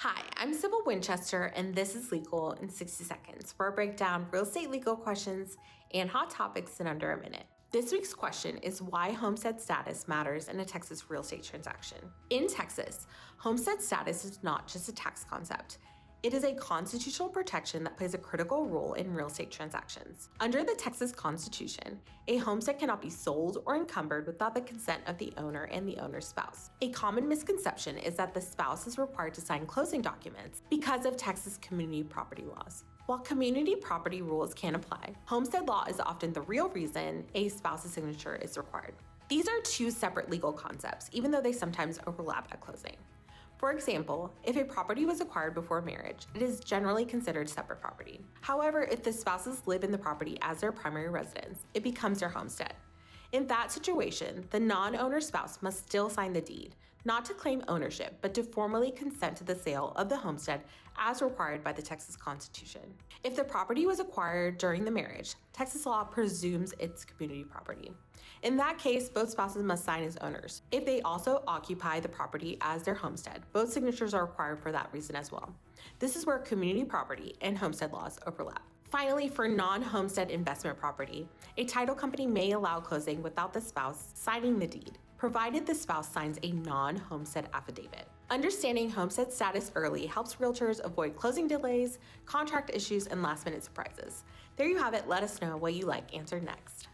Hi, I'm Sibyl Winchester, and this is Legal in 60 Seconds, where I break down real estate legal questions and hot topics in under a minute. This week's question is why homestead status matters in a Texas real estate transaction. In Texas, homestead status is not just a tax concept. It is a constitutional protection that plays a critical role in real estate transactions. Under the Texas Constitution, a homestead cannot be sold or encumbered without the consent of the owner and the owner's spouse. A common misconception is that the spouse is required to sign closing documents because of Texas community property laws. While community property rules can apply, homestead law is often the real reason a spouse's signature is required. These are two separate legal concepts, even though they sometimes overlap at closing. For example, if a property was acquired before marriage, it is generally considered separate property. However, if the spouses live in the property as their primary residence, it becomes their homestead. In that situation, the non-owner spouse must still sign the deed, not to claim ownership, but to formally consent to the sale of the homestead as required by the Texas Constitution. If the property was acquired during the marriage, Texas law presumes it's community property. In that case, both spouses must sign as owners. If they also occupy the property as their homestead, both signatures are required for that reason as well. This is where community property and homestead laws overlap. Finally, for non-homestead investment property, a title company may allow closing without the spouse signing the deed, provided the spouse signs a non-homestead affidavit. Understanding homestead status early helps realtors avoid closing delays, contract issues, and last-minute surprises. There you have it. Let us know what you like answered next.